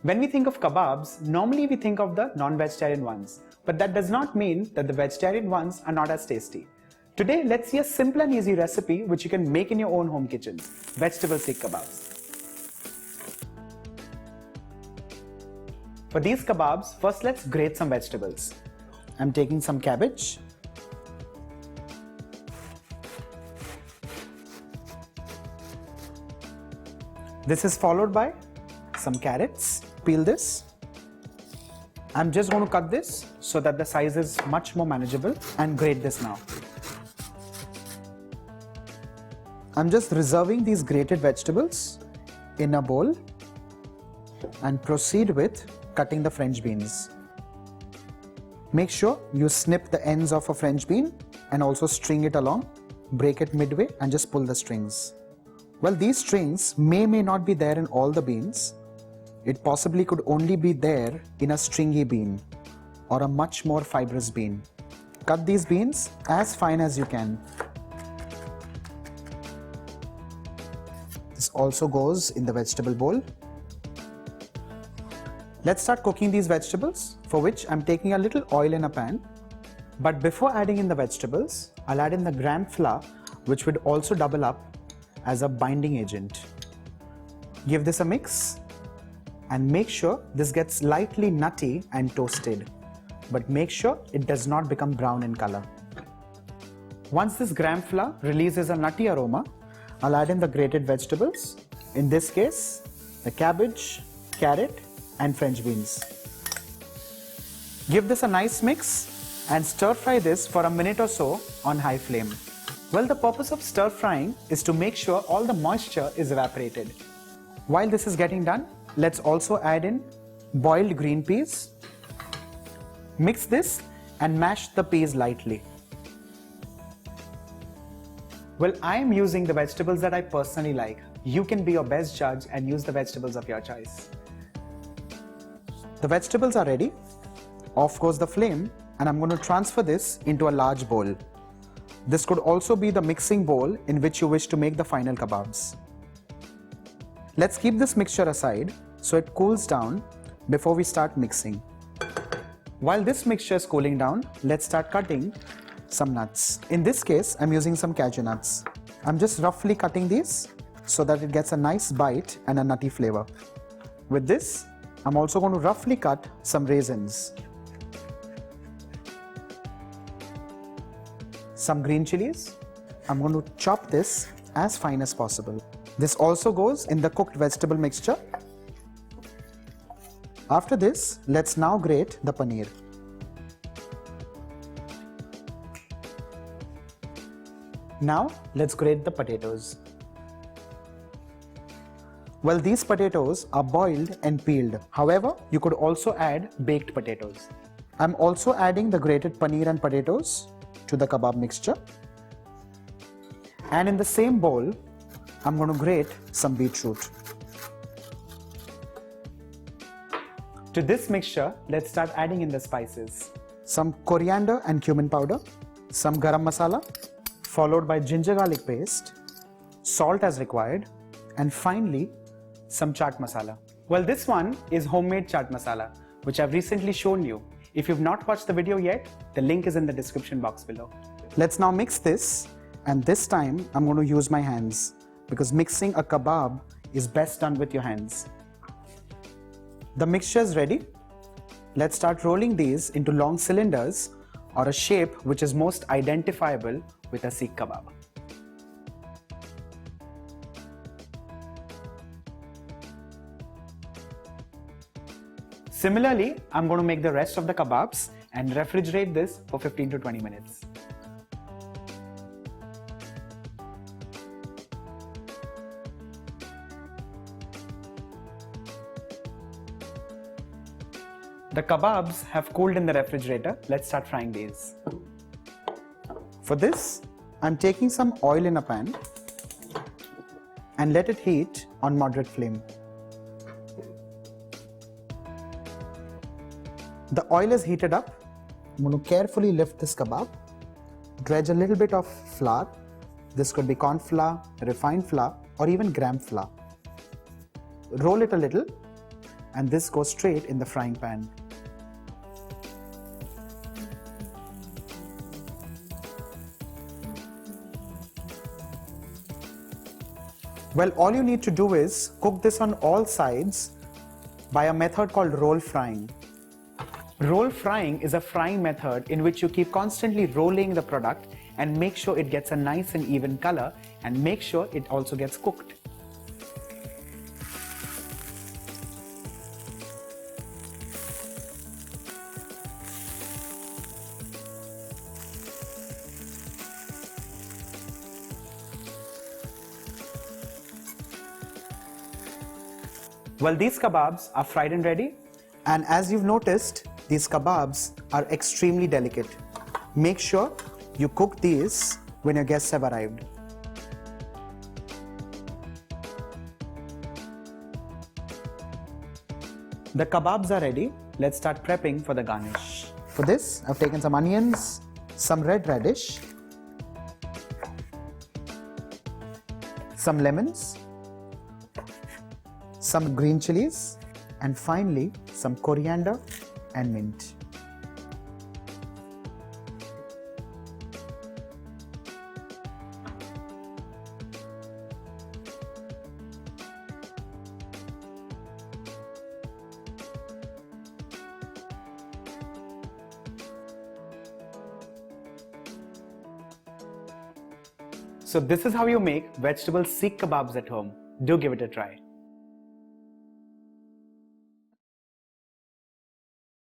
When we think of kebabs, normally we think of the non-vegetarian ones, but that does not mean that the vegetarian ones are not as tasty. Today, let's see a simple and easy recipe which you can make in your own home kitchen, vegetable Seekh Kebabs. For these kebabs, first let's grate some vegetables. I'm taking some cabbage. This is followed by some carrots. Peel this. I'm just going to cut this so that the size is much more manageable and grate this now. I'm just reserving these grated vegetables in a bowl and proceed with cutting the French beans. Make sure you snip the ends of a French bean and also string it along. Break it midway and just pull the strings. Well, these strings may not be there in all the beans. It possibly could only be there in a stringy bean or a much more fibrous bean. Cut these beans as fine as you can. This also goes in the vegetable bowl. Let's start cooking these vegetables, for which I'm taking a little oil in a pan. But before adding in the vegetables, I'll add in the gram flour, which would also double up as a binding agent. Give this a mix and make sure this gets lightly nutty and toasted, but make sure it does not become brown in color. Once this gram flour releases a nutty aroma, I'll add in the grated vegetables, in this case the cabbage, carrot and French beans. Give this a nice mix and stir fry this for a minute or so on high flame. Well, the purpose of stir frying is to make sure all the moisture is evaporated. While this is getting done, let's also add in boiled green peas. Mix this and mash the peas lightly. Well, I am using the vegetables that I personally like. You can be your best judge and use the vegetables of your choice. The vegetables are ready. Off goes the flame and I'm going to transfer this into a large bowl. This could also be the mixing bowl in which you wish to make the final kebabs. Let's keep this mixture aside so it cools down before we start mixing. While this mixture is cooling down, let's start cutting some nuts. In this case, I'm using some cashew nuts. I'm just roughly cutting these so that it gets a nice bite and a nutty flavor. With this, I'm also going to roughly cut some raisins. Some green chilies. I'm going to chop this as fine as possible. This also goes in the cooked vegetable mixture. After this, let's now grate the paneer. Now, let's grate the potatoes. Well, these potatoes are boiled and peeled. However, you could also add baked potatoes. I'm also adding the grated paneer and potatoes to the kebab mixture. And in the same bowl, I'm going to grate some beetroot. To this mixture, let's start adding in the spices. Some coriander and cumin powder, some garam masala, followed by ginger garlic paste, salt as required, and finally, some chaat masala. Well, this one is homemade chaat masala, which I've recently shown you. If you've not watched the video yet, the link is in the description box below. Let's now mix this, and this time I'm going to use my hands because mixing a kebab is best done with your hands. The mixture is ready. Let's start rolling these into long cylinders or a shape which is most identifiable with a Seekh Kebab. Similarly, I'm going to make the rest of the kebabs and refrigerate this for 15 to 20 minutes. The kebabs have cooled in the refrigerator. Let's start frying these. For this, I'm taking some oil in a pan and let it heat on moderate flame. The oil is heated up. I'm going to carefully lift this kebab, dredge a little bit of flour. This could be corn flour, refined flour, or even gram flour. Roll it a little and this goes straight in the frying pan. Well, all you need to do is cook this on all sides by a method called roll frying. Roll frying is a frying method in which you keep constantly rolling the product and make sure it gets a nice and even color, and make sure it also gets cooked. Well, these kebabs are fried and ready, and as you've noticed, these kebabs are extremely delicate. Make sure you cook these when your guests have arrived. The kebabs are ready. Let's start prepping for the garnish. For this, I've taken some onions, some red radish, some lemons, some green chilies, and finally some coriander and mint. So this is how you make vegetable Seekh kebabs at home. Do give it a try.